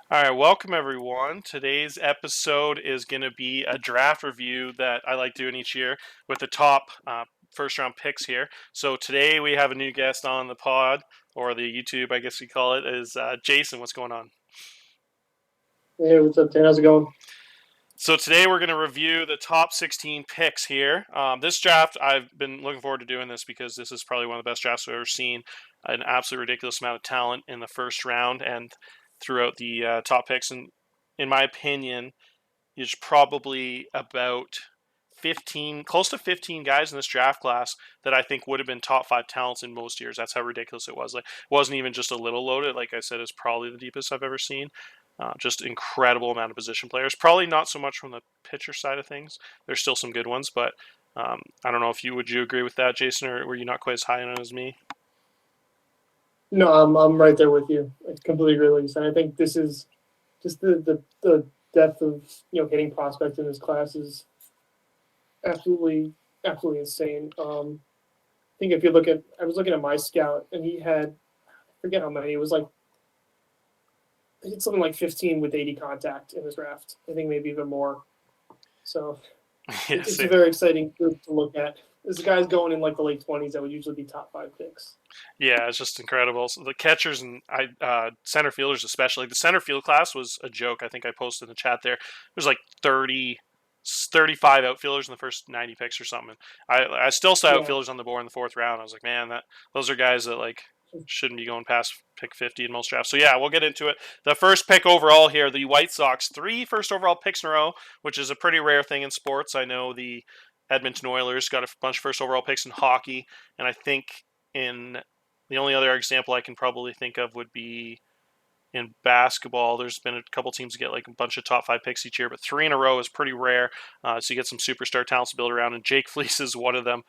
All right, welcome everyone. Today's episode is going to be a draft review that I like doing each year with the top first round picks here. So today we have a new guest on the pod, or the YouTube, I guess you call it, is Jason. What's going on? Hey, what's up, Dan? How's it going? So today we're going to review the top 16 picks here. This draft, I've been looking forward to doing this because this is probably one of the best drafts I've ever seen. An absolutely ridiculous amount of talent in the first round and throughout the top picks. And in my opinion, there's probably about 15, close to 15 guys in this draft class that I think would have been top five talents in most years. That's how ridiculous it was. Like, it wasn't even just a little loaded. Like I said, it's probably the deepest I've ever seen. Just incredible amount of position players. Probably not so much from the pitcher side of things. There's still some good ones, but I don't know if you agree with that, Jason, or were you not quite as high on it as me? No, I'm right there with you. I completely agree with you said. I think this is just the depth of hitting prospects in this class is absolutely insane. I think if you look at I was looking at my scout and he had I forget how many. It was like I think something like 15 with 80 contact in this draft. I think maybe even more. So it's Yes, a very exciting group to look at. This guy's going in like the late 20s that would usually be top five picks. yeah, it's just incredible. So the catchers and center fielders, especially like the center field class, was a joke. I think I posted in the chat there. There's like 35 outfielders in the first 90 picks or something. I still saw Yeah. outfielders on the board in the fourth round. I was like, man, that those are guys that like shouldn't be going past pick 50 in most drafts. So yeah, we'll get into it. The first pick overall here, the White Sox, three first overall picks in a row, which is a pretty rare thing in sports. I know the Edmonton Oilers got a bunch of first overall picks in hockey, and I think in the only other example I can probably think of would be in basketball. There's been a couple teams that get like a bunch of top five picks each year, but three in a row is pretty rare. So you get some superstar talents to build around, and Jake Fleece is one of them.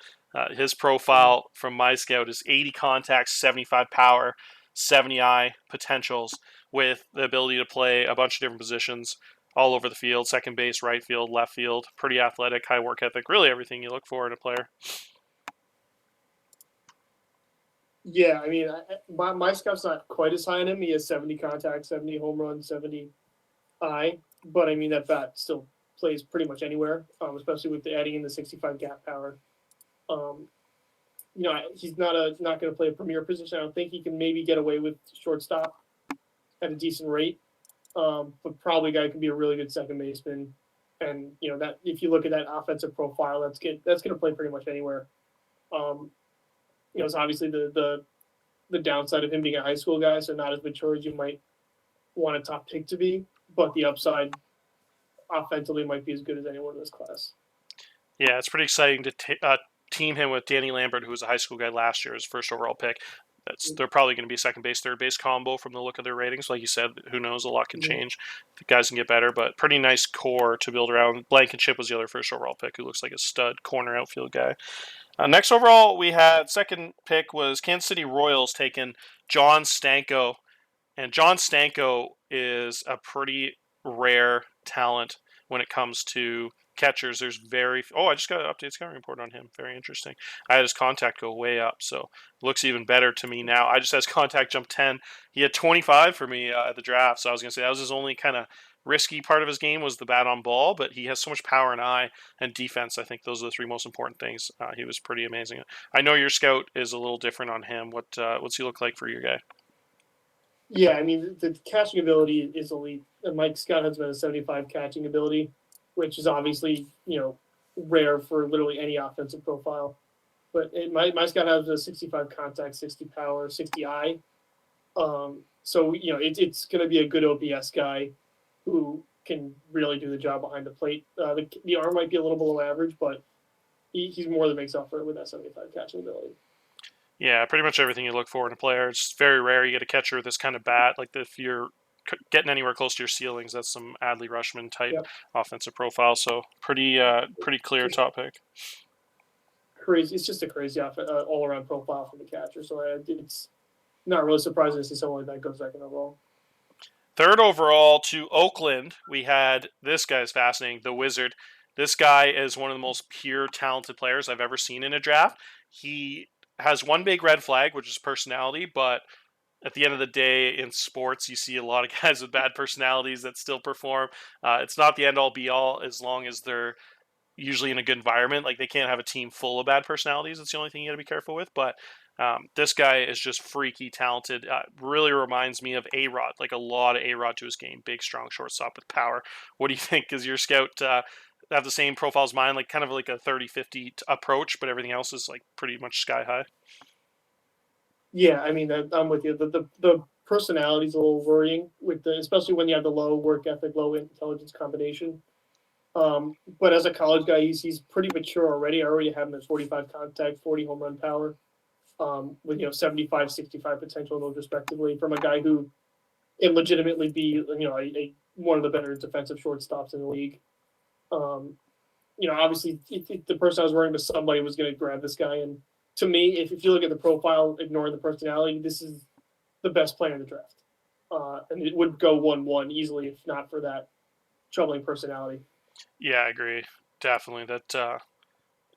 His profile from my scout is 80 contacts, 75 power, 70 eye potentials, with the ability to play a bunch of different positions all over the field: second base, right field, left field. Pretty athletic, high work ethic, really everything you look for in a player. Yeah, I mean, my scout's not quite as high on him. He has 70 contacts, 70 home runs, 70 I. But I mean, that bat still plays pretty much anywhere, especially with adding in the 65 gap power. Um, he's not going to play a premier position. I don't think he can maybe get away with shortstop at a decent rate, but probably a guy can be a really good second baseman. And that if you look at that offensive profile, that's good. That's going to play pretty much anywhere. Um, it's obviously the downside of him being a high school guy, so not as mature as you might want a top pick to be, but the upside offensively might be as good as anyone in this class. Yeah, it's pretty exciting to team him with Danny Lambert, who was a high school guy last year, his first overall pick. They're probably going to be a second base, third base combo from the look of their ratings. Like you said, who knows? A lot can Mm-hmm. change. The guys can get better, but pretty nice core to build around. Blankenship was the other first overall pick, who looks like a stud corner outfield guy. Next overall, we had second pick was Kansas City Royals taking John Stanko, and John Stanko is a pretty rare talent when it comes to catchers. There's very I just got an update scouting report on him. Very interesting. I had his contact go way up, so it looks even better to me now. I just had his contact jump 10. He had 25 for me at the draft, so I was gonna say that was his only kind of risky part of his game was the bat on ball, but he has so much power and eye and defense. I think those are the three most important things. He was pretty amazing. I know your scout is a little different on him. What's he look like for your guy? Yeah, I mean the catching ability is elite. And Mike Scott has been a 75 catching ability, which is obviously rare for literally any offensive profile. But my Scott has a 65 contact, 60 power, 60 eye. So it's going to be a good OPS guy who can really do the job behind the plate. The arm might be a little below average, but he's more than makes up for it with that 75 catching ability. Yeah, pretty much everything you look for in a player. It's very rare you get a catcher with this kind of bat. Like if you're getting anywhere close to your ceilings, that's some Adley Rushman type Yep. offensive profile. So pretty clear Just top pick. crazy. It's just a crazy all around profile for the catcher. So it's not really surprising to see someone like that go second overall. Third overall to Oakland, we had this guy's fascinating, the Wizard. This guy is one of the most pure talented players I've ever seen in a draft. He has one big red flag, which is personality, but at the end of the day, in sports, you see a lot of guys with bad personalities that still perform. It's not the end all be all as long as they're usually in a good environment. Like they can't have a team full of bad personalities. That's the only thing you got to be careful with. But this guy is just freaky talented. Really reminds me of A Rod, like a lot of A Rod to his game. Big, strong shortstop with power. What do you think? Is your scout have the same profile as mine, like kind of like a 30-50 approach, but everything else is like pretty much sky high? Yeah, I mean, I'm with you. The personality is a little worrying with especially when you have the low work ethic, low intelligence combination. But as a college guy, he's pretty mature already. I already have him at 45 contact, 40 home run power, with 75, 65 potential, those respectively, from a guy who can legitimately be one of the better defensive shortstops in the league. Um, Obviously, the person I was worrying with, somebody was going to grab this guy. And to me, if you look at the profile, ignoring the personality, this is the best player in the draft. And it would go 1-1 easily if not for that troubling personality. Yeah, I agree. Definitely. That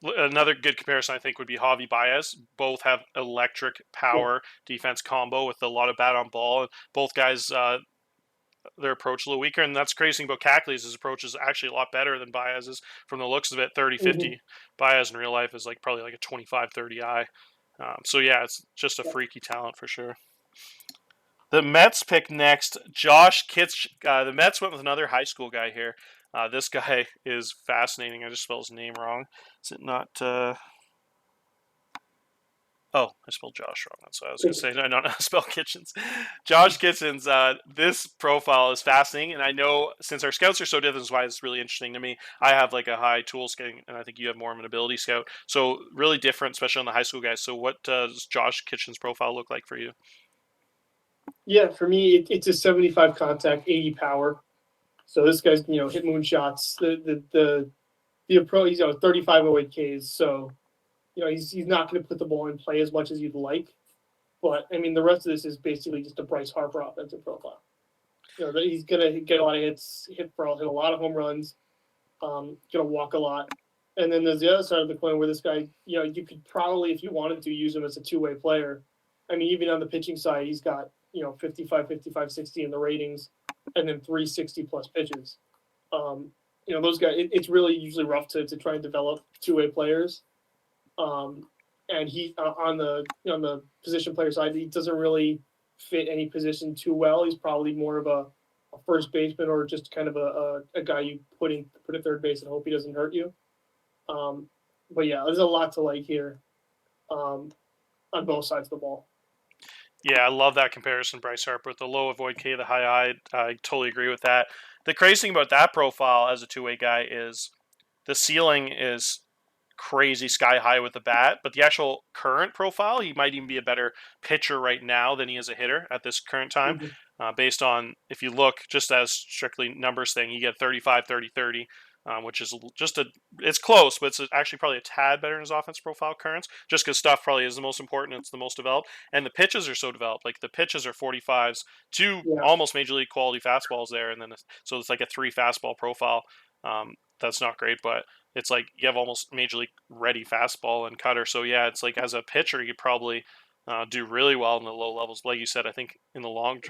another good comparison I think would be Javi Baez. Both have electric Yeah. power defense combo with a lot of bat on ball. Both guys, their approach a little weaker, and that's crazy about Cackley's. His approach is actually a lot better than Baez's from the looks of it. 30 Mm-hmm. 50. Baez in real life is like probably like a 25-30 eye. So yeah, it's just a Yeah. freaky talent for sure. The Mets pick next. Josh Kitch. The Mets went with another high school guy here. This guy is fascinating. I just spelled his name wrong. Is it not? Oh, I spelled Josh wrong. That's what I was going to say. No, I don't know how to spell Kitchens. Josh Kitchens, this profile is fascinating. And I know since our scouts are so different, that's why it's really interesting to me. I have like a high tool scouting, and I think you have more of an ability scout. So really different, especially on the high school guys. So what does Josh Kitchens' profile look like for you? Yeah, for me, it's a 75 contact, 80 power. So this guy's hit moonshots. The approach, he's 35 08 Ks. So he's not going to put the ball in play as much as you'd like. But I mean, the rest of this is basically just a Bryce Harper offensive profile. He's going to get a lot of hits, hit a lot of home runs, going to walk a lot. And then there's the other side of the coin where this guy, you could probably, if you wanted to, use him as a two-way player. I mean, even on the pitching side, he's got 55, 55, 60 in the ratings, and then 360 plus pitches. Those guys, it's really usually rough to try and develop two-way players. And he on the position player side, he doesn't really fit any position too well. He's probably more of a first baseman or just kind of a guy you put at third base and hope he doesn't hurt you. Um, but yeah, there's a lot to like here on both sides of the ball. Yeah, I love that comparison, Bryce Harper with the low avoid K, the high I. I totally agree with that. The crazy thing about that profile as a two-way guy is the ceiling is crazy sky high with the bat, but the actual current profile, he might even be a better pitcher right now than he is a hitter at this current time. Mm-hmm. Based on, if you look just as strictly numbers thing, you get 35, 30, 30, which is just it's close, but it's actually probably a tad better in his offense profile currents, just because stuff probably is the most important, it's the most developed, and the pitches are so developed. Like the pitches are 45s, two Yeah. almost major league quality fastballs there, and then so it's like a three fastball profile. That's not great, but it's like you have almost major league ready fastball and cutter. So yeah, it's like as a pitcher, you probably do really well in the low levels. Like you said, I think in the long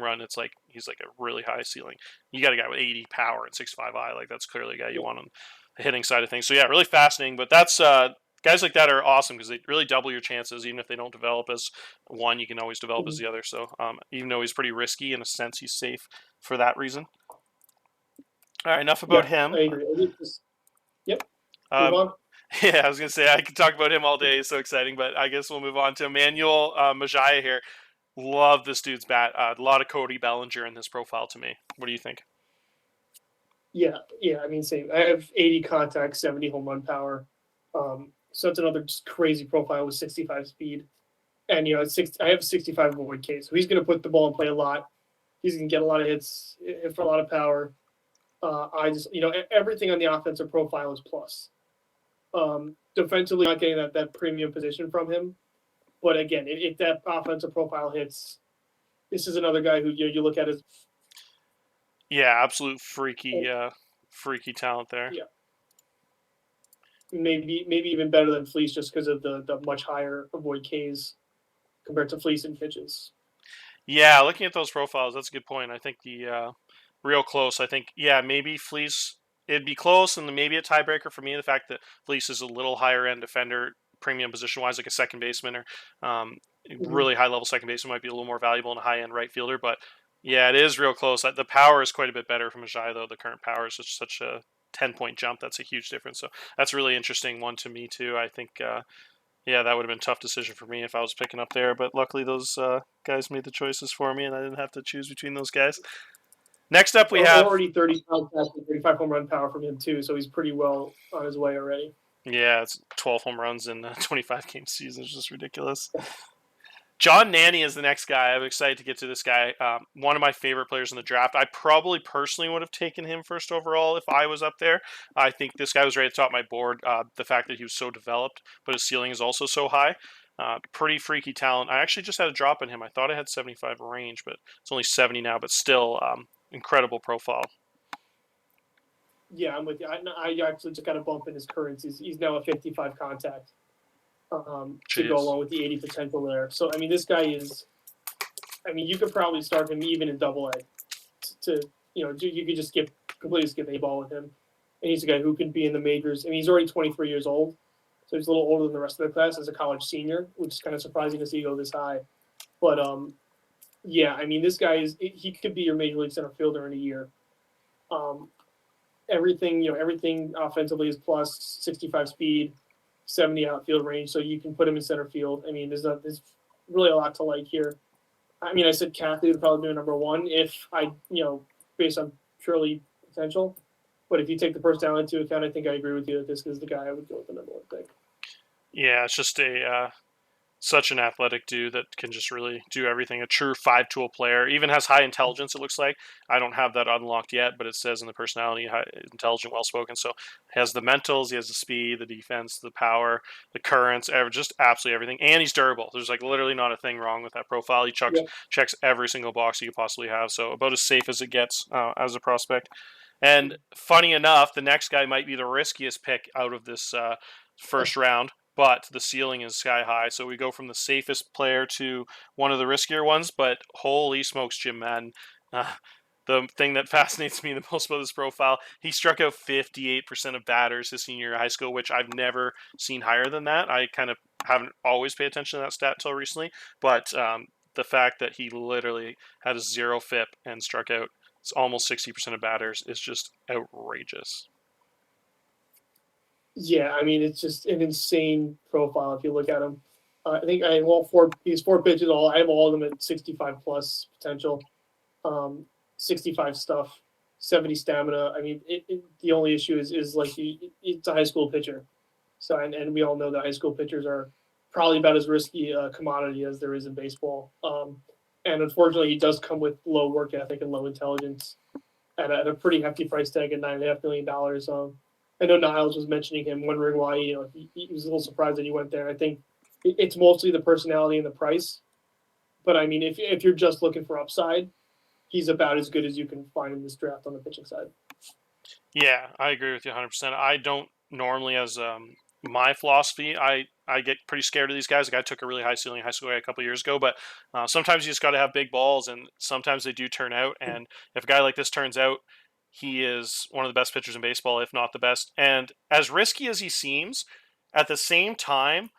run, it's like he's like a really high ceiling. You got a guy with 80 power and 6'5" eye, like that's clearly a guy you Yeah. want on the hitting side of things. So yeah, really fascinating. But that's guys like that are awesome because they really double your chances. Even if they don't develop as one, you can always develop as Mm-hmm. the other. So even though he's pretty risky in a sense, he's safe for that reason. All right, enough about Yeah, him. I agree. Yep. Move Um, on. yeah, I was gonna say I could talk about him all day. It's so exciting, but I guess we'll move on to Emmanuel Majaya here. Love this dude's bat. A lot of Cody Bellinger in this profile to me. What do you think? Yeah, yeah. I mean, same. I have 80 contacts, 70 home run power. So that's another just crazy profile with 65 speed. And I have 65 avoid K, so he's going to put the ball in play a lot. He's going to get a lot of hits, hit for a lot of power. I just everything on the offensive profile is plus. Defensively, not getting that premium position from him, but again, if that offensive profile hits, this is another guy who you look at as Yeah, absolute freaky talent there. yeah, maybe even better than Fleece just because of the much higher avoid Ks compared to Fleece and pitches. Yeah, looking at those profiles, that's a good point. I think the real close. I think maybe Fleece. It'd be close, and maybe a tiebreaker for me. The fact that Fleece is a little higher end defender, premium position wise, like a second baseman or Mhm. really high level second baseman might be a little more valuable in a high end right fielder. But yeah, it is real close. The power is quite a bit better from Ajay though. The current power is such a 10-point jump. That's a huge difference. So that's a really interesting one to me too. I think. Yeah, that would have been a tough decision for me if I was picking up there, but luckily those guys made the choices for me, and I didn't have to choose between those guys. Next up, we have Already 30 contacts and 35 home run power from him too, so he's pretty well on his way already. it's 12 home runs in a 25 game season. It's just ridiculous. John Nanny is the next guy. I'm excited to get to this guy. One of my favorite players in the draft. I probably personally would have taken him first overall if I was up there. I think this guy was right at the top of my board. The fact that he was so developed, but his ceiling is also so high. Pretty freaky talent. I actually just had a drop in him. I thought I had 75 range, but it's only 70 now. But still, incredible profile. Yeah, I'm with you. I actually just got a bump in his currency. He's now a 55 contact to go Jeez. along with the 80 potential there. So, I mean, this guy is, I mean, you could probably start him even in double A to, you could just completely skip A ball with him. And he's a guy who can be in the majors. I mean, he's already 23 years old. So he's a little older than the rest of the class as a college senior, which is kind of surprising to see go this high. But yeah, I mean, this guy he could be your major league center fielder in a year. Um, everything offensively is plus 65 speed, 70 outfield range, so you can put him in center field. I mean, there's really a lot to like here. I mean, I said Kathy would probably be number one if based on purely potential. But if you take the personality into account, I think I agree with you that this is the guy I would go with the number one pick. Yeah, it's just a such an athletic dude that can just really do everything. A true five-tool player. Even has high intelligence. It looks like I don't have that unlocked yet, but it says in the personality, high, intelligent, well-spoken. So he has the mentals, he has the speed, the defense, the power, the currents, just absolutely everything. And he's durable. There's like literally not a thing wrong with that profile. He Yep. checks every single box you could possibly have. So about as safe as it gets as a prospect. And funny enough, the next guy might be the riskiest pick out of this first round, but the ceiling is sky high. So we go from the safest player to one of the riskier ones. But holy smokes, Jim Madden. Uh, the thing that fascinates me the most about this profile, he struck out 58% of batters his senior year of high school, which I've never seen higher than that. I kind of haven't always paid attention to that stat till recently, but the fact that he literally had a zero FIP and struck out almost 60% of batters is just outrageous. Yeah, I mean, it's just an insane profile if you look at him. I think I have all four. He's four pitches. I have all of them at 65 plus potential, 65 stuff, 70 stamina. I mean, the only issue is like it's a high school pitcher. So and we all know that high school pitchers are probably about as risky a commodity as there is in baseball. And unfortunately, he does come with low work ethic and low intelligence at a pretty hefty price tag at $9.5 million. I know Niles was mentioning him, wondering why he was a little surprised that he went there. I think it's mostly the personality and the price. But I mean, if you're just looking for upside, he's about as good as you can find in this draft on the pitching side. Yeah, I agree with you 100%. I don't normally, as my philosophy, I get pretty scared of these guys. Like I took a really high ceiling high school guy a couple years ago, but sometimes you just got to have big balls, and sometimes they do turn out. And if a guy like this turns out, he is one of the best pitchers in baseball, if not the best. And as risky as he seems, at the same time,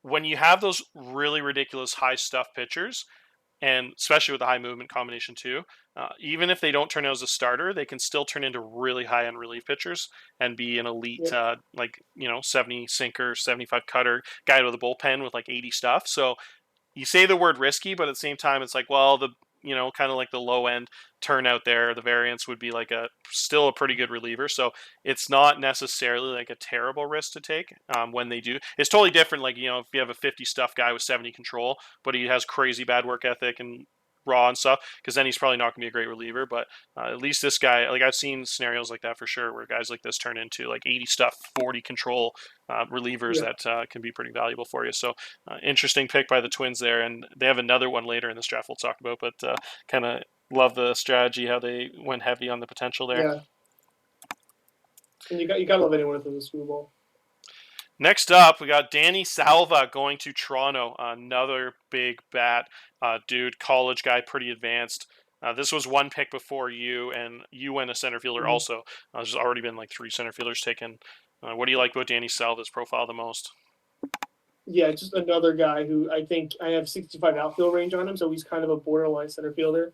when you have those really ridiculous high stuff pitchers, and especially with the high movement combination too. Even if they don't turn out as a starter, they can still turn into really high end relief pitchers and be an elite, Yeah. 70 sinker, 75 cutter guy to the bullpen with like 80 stuff. So you say the word risky, but at the same time, it's like, well, kind of like the low end turnout there, the variance would be like still a pretty good reliever. So it's not necessarily like a terrible risk to take when they do. It's totally different. Like, if you have a 50 stuff guy with 70 control, but he has crazy bad work ethic and raw and stuff, because then he's probably not going to be a great reliever. But at least this guy, like I've seen scenarios like that for sure, where guys like this turn into like 80 stuff, 40 control relievers Yeah. that can be pretty valuable for you. So interesting pick by the Twins there, and they have another one later in this draft we'll talk about. But kind of love the strategy, how they went heavy on the potential there. Yeah. And you got to love anyone with a screwball. Next up, we got Danny Salva going to Toronto. Another big bat dude, college guy, pretty advanced. This was one pick before you, and you went a center fielder Mhm. also. There's already been like 3 center fielders taken. What do you like about Danny Salva's profile the most? Yeah, just another guy who I think I have 65 outfield range on him, so he's kind of a borderline center fielder.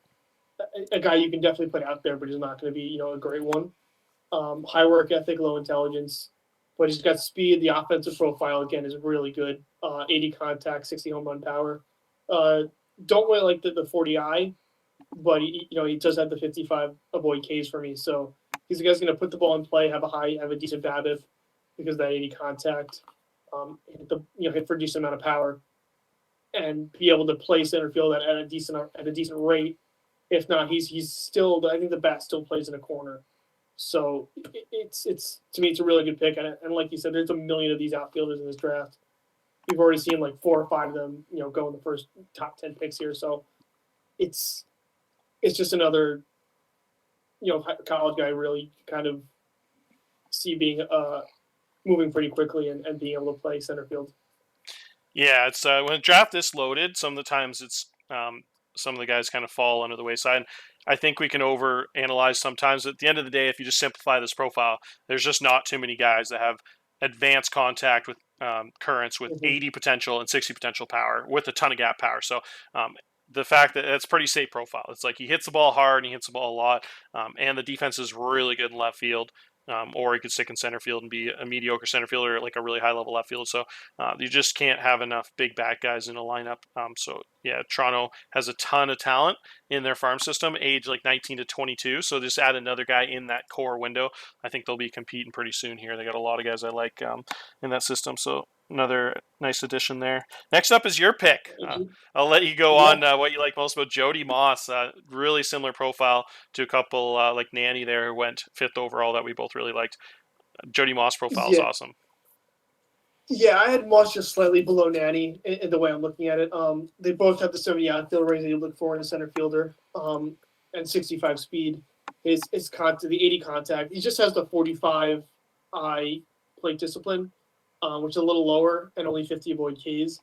A guy you can definitely put out there, but he's not going to be, a great one. High work ethic, low intelligence, but he's got speed. The offensive profile again is really good. 80 contact, 60 home run power. Uh, don't really like the 40i, but he does have the 55 avoid Ks for me. So he's a guy's going to put the ball in play, have a decent BABIP because of that 80 contact, hit for a decent amount of power, and be able to play center field at a decent rate. If not, he's still, I think the bat still plays in a corner. So it's to me it's a really good pick, and like you said, there's a million of these outfielders in this draft. We've already seen like 4 or 5 of them, go in the first top 10 picks here. So it's just another college guy really kind of see being moving pretty quickly and being able to play center field. Yeah, it's when a draft this loaded, some of the times it's some of the guys kind of fall under the wayside. I think we can over analyze sometimes. At the end of the day, if you just simplify this profile, there's just not too many guys that have advanced contact with currents with Mm-hmm. 80 potential and 60 potential power with a ton of gap power. So the fact that it's pretty safe profile. It's like he hits the ball hard and he hits the ball a lot, and the defense is really good in left field. Or he could stick in center field and be a mediocre center fielder, like a really high level left field. So you just can't have enough big bat guys in a lineup. So yeah, Toronto has a ton of talent in their farm system, age like 19 to 22. So just add another guy in that core window. I think they'll be competing pretty soon here. They got a lot of guys I like in that system. So another nice addition there. Next up is your pick. I'll let you go Yeah, on what you like most about Jody Moss. Really similar profile to a couple like Nanny there who went 5th overall that we both really liked. Jody Moss profile is yeah, awesome. yeah. I had Moss just slightly below Natty in the way I'm looking at it. They both have the 70 outfield range that you look for in a center fielder, and 65 speed. His contact, the 80 contact. He just has the 45 eye plate discipline, which is a little lower and only 50 avoid Ks.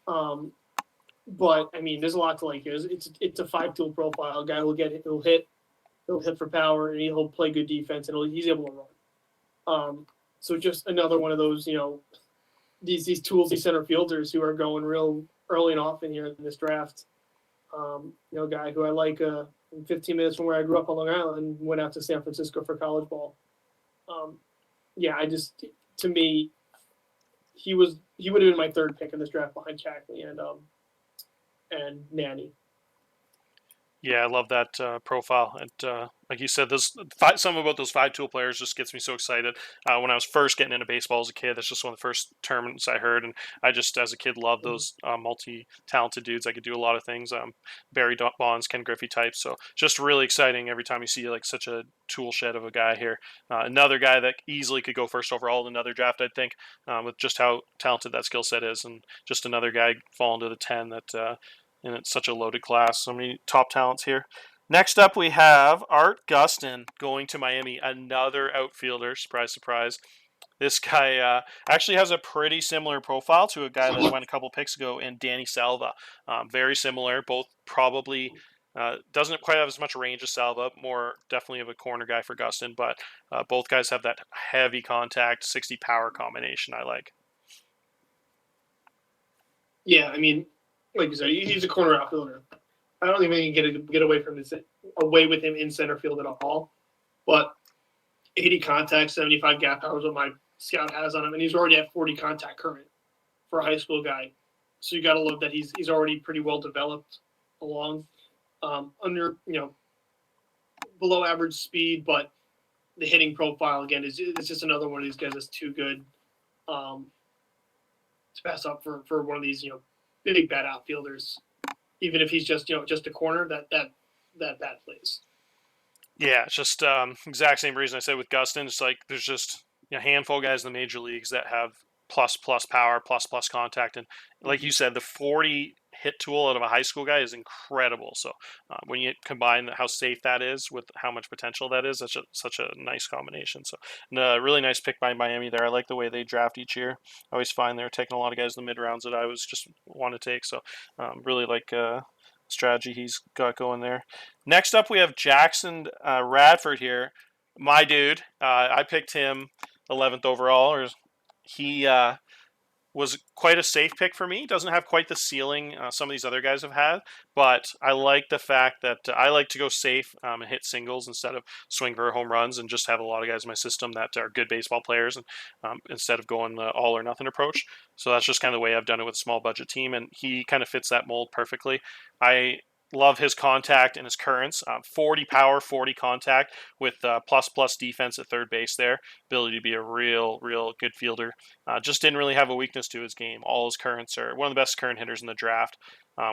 But I mean, there's a lot to like here. It's a 5 tool profile. A guy will he'll hit for power, and he'll play good defense, and he's able to run. So just another one of those, these tools, these center fielders who are going real early and often here in this draft. A guy who I like 15 minutes from where I grew up on Long Island, went out to San Francisco for college ball. Yeah, to me, he would have been my 3rd pick in this draft behind Chackley and Nanny. Yeah, I love that profile. And like you said, something about those 5 tool players just gets me so excited. When I was first getting into baseball as a kid, that's just one of the first terms I heard, and I just, as a kid, loved those multi-talented dudes. I could do a lot of things. Barry Bonds, Ken Griffey types. So just really exciting every time you see like such a tool shed of a guy here. Another guy that easily could go first overall in another draft, I think, with just how talented that skill set is, and just another guy falling to the 10 that. And it's such a loaded class. So many top talents here. Next up, we have Art Gustin going to Miami, another outfielder. Surprise, surprise. This guy actually has a pretty similar profile to a guy that went a couple picks ago in Danny Salva. Very similar, both probably doesn't quite have as much range as Salva, more definitely of a corner guy for Gustin, but both guys have that heavy contact, 60 power combination I like. Yeah, I mean, like you said, he's a corner outfielder. I don't think they can get away with him in center field at all. But 80 contact, 75 gap power is what my scout has on him, and he's already at 40 contact current for a high school guy. So you got to love that he's already pretty well developed along under below average speed, but the hitting profile again is just another one of these guys that's too good to pass up for one of these big bad outfielders, even if he's just just a corner that bad plays. Yeah, it's just exact same reason I said with Gustin. It's like there's just a handful of guys in the major leagues that have plus power, plus contact, and like you said, the 40 hit tool out of a high school guy is incredible. So when you combine how safe that is with how much potential that is, that's such a nice combination. So really nice pick by Miami there. I like the way they draft each year. I always find they're taking a lot of guys in the mid rounds that I was just want to take. So really like strategy he's got going there. Next up, we have Jackson Radford here. My dude. I picked him 11th overall. Or he was quite a safe pick for me. Doesn't have quite the ceiling some of these other guys have had, but I like the fact that I like to go safe and hit singles instead of swing for home runs, and just have a lot of guys in my system that are good baseball players, and instead of going the all or nothing approach. So that's just kind of the way I've done it with a small budget team, and he kind of fits that mold perfectly. I love his contact and his currents. 40 power, 40 contact with plus defense at third base there. Ability to be a real good fielder. Just didn't really have a weakness to his game. All his currents are one of the best current hitters in the draft,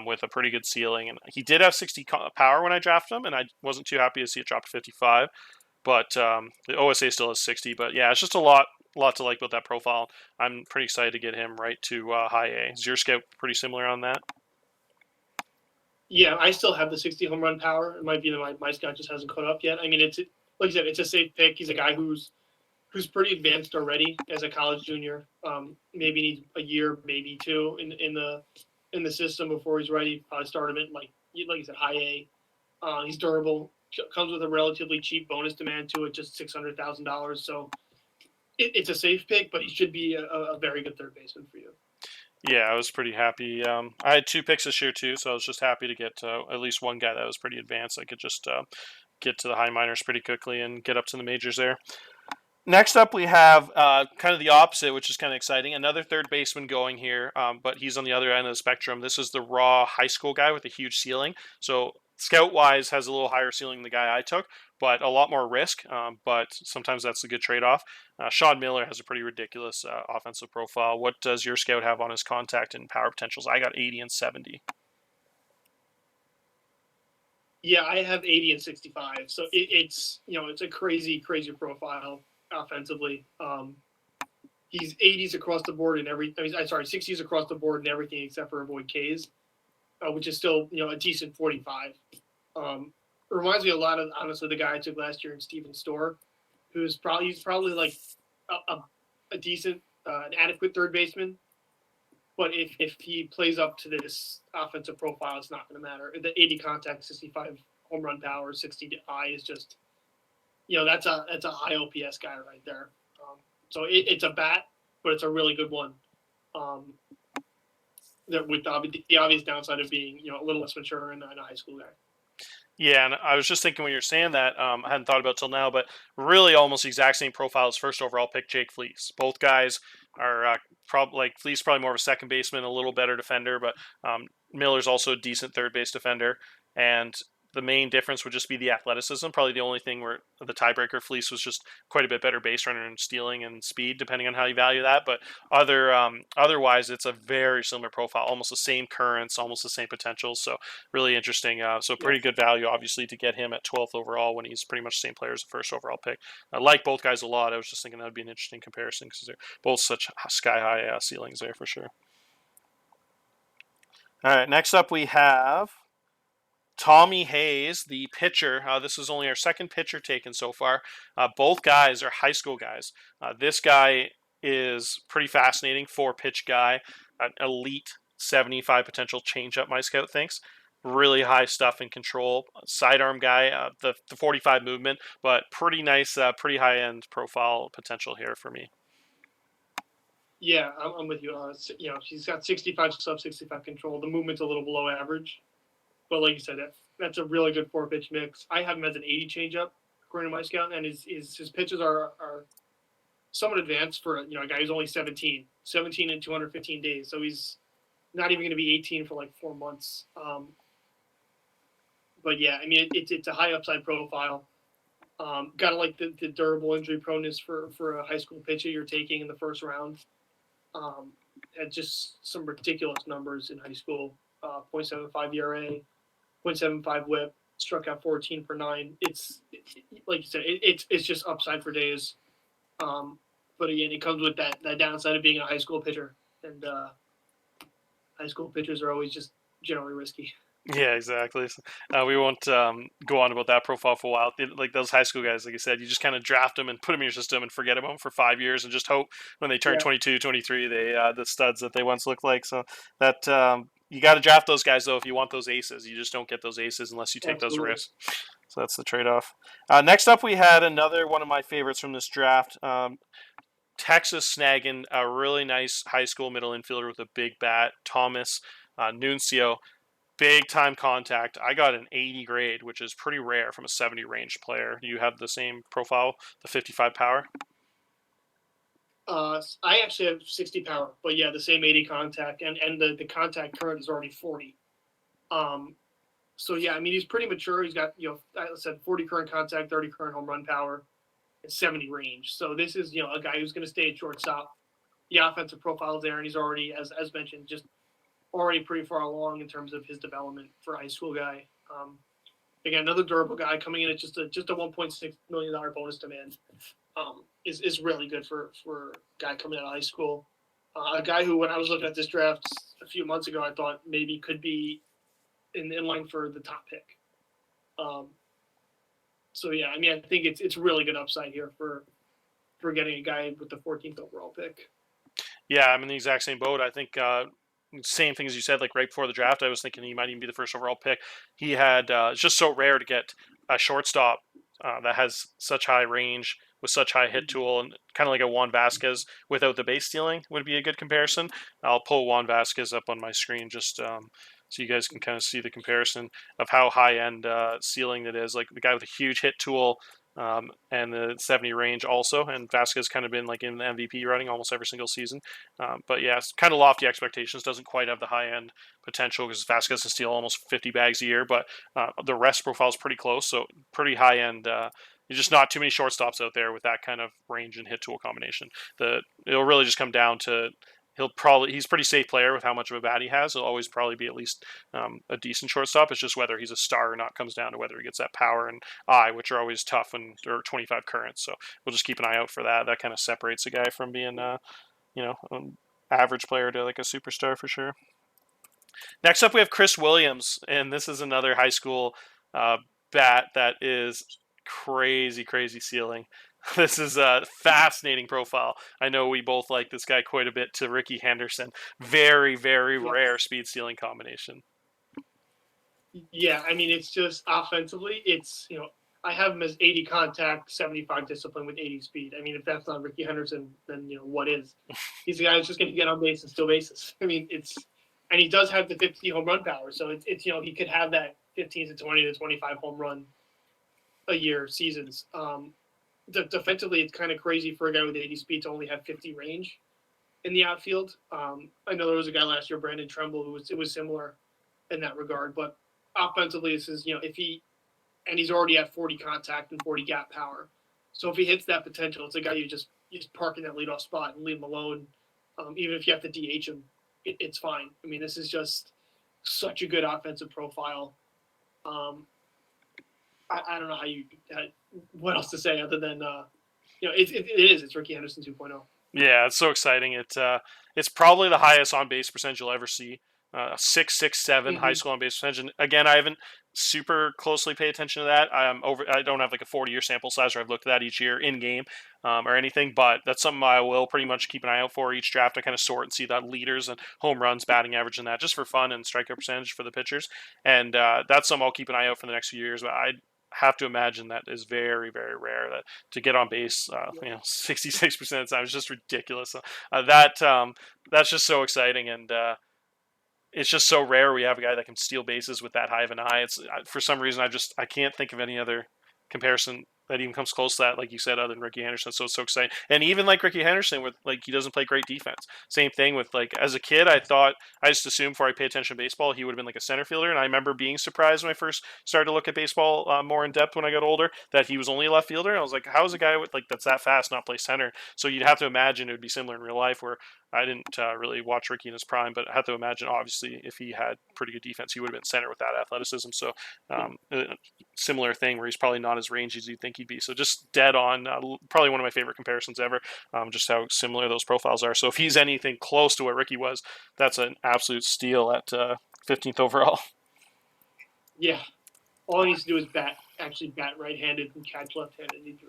with a pretty good ceiling. And he did have 60 power when I drafted him, and I wasn't too happy to see it drop to 55. But the OSA still has 60. But yeah, it's just a lot to like about that profile. I'm pretty excited to get him right to high A. Is your scout pretty similar on that? Yeah, I still have the 60 home run power. It might be that my scout just hasn't caught up yet. I mean, it's like you said, it's a safe pick. He's a guy who's pretty advanced already as a college junior. Maybe needs a year, maybe two in the system before he's ready. Probably start him at like you said, high A. He's durable. Comes with a relatively cheap bonus demand to it, just $600,000. So it's a safe pick, but he should be a very good third baseman for you. Yeah, I was pretty happy. I had 2 picks this year too, so I was just happy to get at least one guy that was pretty advanced. I could just get to the high minors pretty quickly and get up to the majors there. Next up, we have kind of the opposite, which is kind of exciting. Another third baseman going here, but he's on the other end of the spectrum. This is the raw high school guy with a huge ceiling. So scout-wise, has a little higher ceiling than the guy I took, but a lot more risk. But sometimes that's a good trade-off. Sean Miller has a pretty ridiculous offensive profile. What does your scout have on his contact and power potentials? I got 80 and 70. Yeah, I have 80 and 65. So it's it's a crazy profile offensively. He's 80s across the board in every. I mean, I'm sorry, 60s across the board in everything except for avoid Ks, which is still a decent 45. It reminds me a lot of honestly the guy I took last year in Steven Storr, he's probably like a decent, an adequate third baseman. But if he plays up to this offensive profile, it's not going to matter. The 80 contact, 65 home run power, 60 I is just, that's a high OPS guy right there. So it's a bat, but it's a really good one. That with the obvious downside of being a little less mature and a high school guy. Yeah, and I was just thinking when you were saying that, I hadn't thought about it till now, but really almost the exact same profile as first overall pick Jake Fleece. Both guys are probably like Fleece, probably more of a second baseman, a little better defender, but Miller's also a decent third base defender. And the main difference would just be the athleticism. Probably the only thing where the tiebreaker Fleece was just quite a bit better base runner and stealing and speed, depending on how you value that. But otherwise, it's a very similar profile, almost the same currents, almost the same potential. So really interesting. So pretty good value, obviously, to get him at 12th overall when he's pretty much the same player as the first overall pick. I like both guys a lot. I was just thinking that would be an interesting comparison because they're both such sky high ceilings there for sure. All right, next up we have Tommy Hayes, the pitcher. This is only our second pitcher taken so far. Both guys are high school guys. This guy is pretty fascinating, 4-pitch guy, an elite 75 potential changeup, my scout thinks. Really high stuff in control. Sidearm guy, the 45 movement, but pretty nice, pretty high-end profile potential here for me. Yeah, I'm with you. She's got 65 sub 65 control. The movement's a little below average. But like you said, that's a really good 4-pitch mix. I have him as an 80 changeup, according to my scout, and his pitches are somewhat advanced for a guy who's only 17 in 215 days. So he's not even going to be 18 for like 4 months. But yeah, I mean it's a high upside profile. Got to like the durable injury proneness for a high school pitcher you're taking in the first round. Had just some ridiculous numbers in high school. 0.75 ERA. 0.75 whip, struck out 14 per 9. It's like you said, it's just upside for days. But again, it comes with that downside of being a high school pitcher, and high school pitchers are always just generally risky. Yeah, exactly. We won't go on about that profile for a while. Like those high school guys, like you said, you just kind of draft them and put them in your system and forget about them for 5 years and just hope when they turn Yeah, 22, 23, they the studs that they once looked like. So that you got to draft those guys though if you want those aces. You just don't get those aces unless you take those absolutely. risks. So that's the trade-off. Next up, we had another one of my favorites from this draft. Texas snagging a really nice high school middle infielder with a big bat, Thomas Nuncio. Big time contact. I got an 80 grade, which is pretty rare from a 70 range player. Do you have the same profile, the 55 power? I actually have 60 power, but yeah, the same 80 contact, and the contact current is already 40. Um, so yeah, I mean he's pretty mature. He's got I said 40 current contact, 30 current home run power, and 70 range. So this is a guy who's going to stay at shortstop. The offensive profile is there, and he's already, as mentioned, just already pretty far along in terms of his development for a high school guy. Again, another durable guy coming in at just a $1.6 million bonus demand. Is really good for a guy coming out of high school. A guy who, when I was looking at this draft a few months ago, I thought maybe could be in line for the top pick. Um, so yeah, I mean, I think it's really good upside here for getting a guy with the 14th overall pick. Yeah, I'm in the exact same boat. I think same thing as you said. Like right before the draft, I was thinking he might even be the first overall pick. He had it's just so rare to get a shortstop that has such high range with such high hit tool and kind of like a Juan Vasquez without the base stealing would be a good comparison. I'll pull Juan Vasquez up on my screen just so you guys can kind of see the comparison of how high end ceiling it is. Like the guy with a huge hit tool, and the 70 range also. And Vasquez kind of been like in the MVP running almost every single season. But yeah, it's kind of lofty expectations. Doesn't quite have the high end potential because Vasquez can steal almost 50 bags a year, but the rest profile is pretty close. So pretty high end. There's just not too many shortstops out there with that kind of range and hit tool combination. It'll really just come down to he's a pretty safe player with how much of a bat he has. He'll always probably be at least a decent shortstop. It's just whether he's a star or not comes down to whether he gets that power and eye, which are always tough when there are 25 currents. So we'll just keep an eye out for that. That kind of separates a guy from being, an average player to like a superstar for sure. Next up, we have Chris Williams, and this is another high school uh, bat that is crazy, crazy ceiling. This is a fascinating profile. I know we both like this guy quite a bit to Ricky Henderson. Very, very Yeah, rare speed stealing combination. yeah. I mean, it's just offensively, I have him as 80 contact, 75 discipline with 80 speed. I mean, if that's not Ricky Henderson, then what is? He's the guy who's just going to get on base and steal bases. I mean, and he does have the 50 home run power, so it's he could have that 15 to 20 to 25 home run a year seasons. Defensively, it's kind of crazy for a guy with 80 speed to only have 50 range in the outfield. I know there was a guy last year, Brandon Tremble, it was similar in that regard, but offensively, this is he's already at 40 contact and 40 gap power. So if he hits that potential, it's a guy you just park in that leadoff spot and leave him alone. Even if you have to DH him, it's fine. I mean, this is just such a good offensive profile. I don't know what else to say other than it's Ricky Henderson 2.0. Yeah, it's so exciting. It's probably the highest on base percentage you'll ever see. 667 high Mm-hmm. school on base percentage. And again, I haven't super closely paid attention to that. I don't have like a 40-year sample size, or I've looked at that each year in game or anything. But that's something I will pretty much keep an eye out for each draft. I kind of sort and see that leaders and home runs, batting average, and that just for fun and strikeout percentage for the pitchers. And that's something I'll keep an eye out for the next few years. But I have to imagine that is very, very rare that to get on base, 66% of the time is just ridiculous. That's just so exciting, and it's just so rare we have a guy that can steal bases with that high of an eye. It's for some reason I can't think of any other comparison that even comes close to that, like you said, other than Ricky Henderson. So it's so exciting. And even like Ricky Henderson, with like he doesn't play great defense. Same thing with like as a kid, I just assumed before I pay attention to baseball, he would have been like a center fielder. And I remember being surprised when I first started to look at baseball more in depth when I got older that he was only a left fielder. And I was like, how is a guy with like that's that fast not play center? So you'd have to imagine it would be similar in real life where I didn't really watch Ricky in his prime, but I have to imagine, obviously, if he had pretty good defense, he would have been center with that athleticism. So, similar thing where he's probably not as rangy as you'd think he'd be. So, just dead on. Probably one of my favorite comparisons ever. Just how similar those profiles are. So, if he's anything close to what Ricky was, that's an absolute steal at 15th overall. Yeah, all he needs to do is actually bat right-handed and catch left-handed.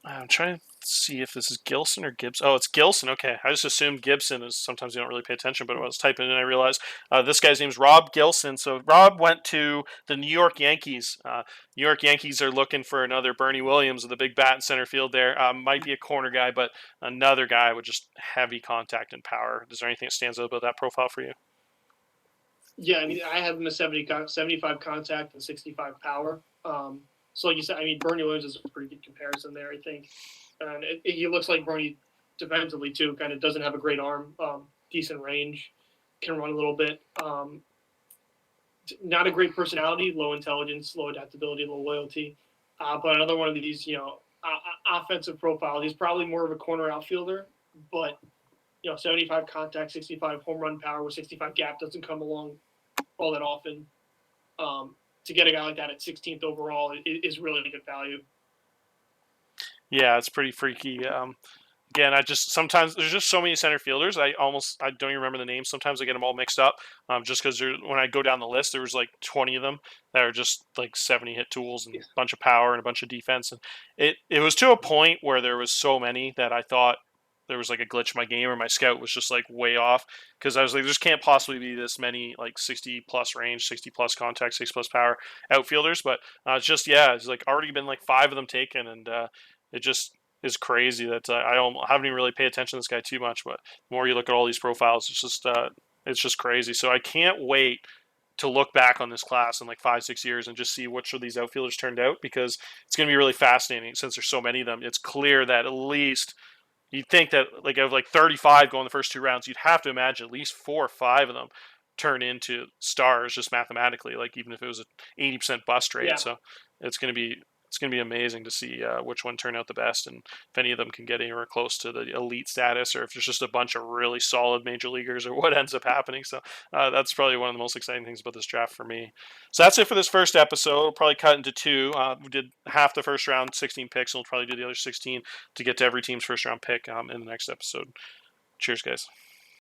I'm trying to see if this is Gilson or Gibson. Oh, it's Gilson. Okay, I just assumed Gibson is. Sometimes you don't really pay attention, but when I was typing in, I realized this guy's name's Rob Gilson. So Rob went to the New York Yankees. New York Yankees are looking for another Bernie Williams with a big bat in center field. There might be a corner guy, but another guy with just heavy contact and power. Is there anything that stands out about that profile for you? Yeah, I mean, I have him a 75 contact and 65 power. So like you said, I mean, Bernie Williams is a pretty good comparison there, I think. And he looks like Bernie defensively too. Kind of doesn't have a great arm, decent range, can run a little bit. Not a great personality, low intelligence, low adaptability, low loyalty. But another one of these, offensive profiles. He's probably more of a corner outfielder, but 75 contact, 65 home run power with 65 gap doesn't come along all that often. To get a guy like that at 16th overall is really good value. Yeah, it's pretty freaky. Again, I just sometimes there's just so many center fielders. I don't even remember the names. Sometimes I get them all mixed up. Just because when I go down the list, there was like 20 of them that are just like 70 hit tools and a bunch of power and a bunch of defense. And it was to a point where there was so many that I thought there was like a glitch in my game or my scout was just like way off because I was like, there just can't possibly be this many like 60 plus range, 60 plus contact, 60 plus power outfielders. But it's like already been like 5 of them taken, and it just is crazy that I haven't even really paid attention to this guy too much. But the more you look at all these profiles, it's just crazy. So I can't wait to look back on this class in like 5-6 years and just see which of these outfielders turned out, because it's going to be really fascinating since there's so many of them. It's clear that at least you'd think that like of like 35 going the first 2 rounds, you'd have to imagine at least 4 or 5 of them turn into stars just mathematically, like even if it was a 80% bust rate. Yeah. So it's going to be amazing to see which one turn out the best, and if any of them can get anywhere close to the elite status, or if there's just a bunch of really solid major leaguers, or what ends up happening. So that's probably one of the most exciting things about this draft for me. So that's it for this first episode. We'll probably cut into 2. We did half the first round, 16 picks, and we'll probably do the other 16 to get to every team's first round pick in the next episode. Cheers, guys.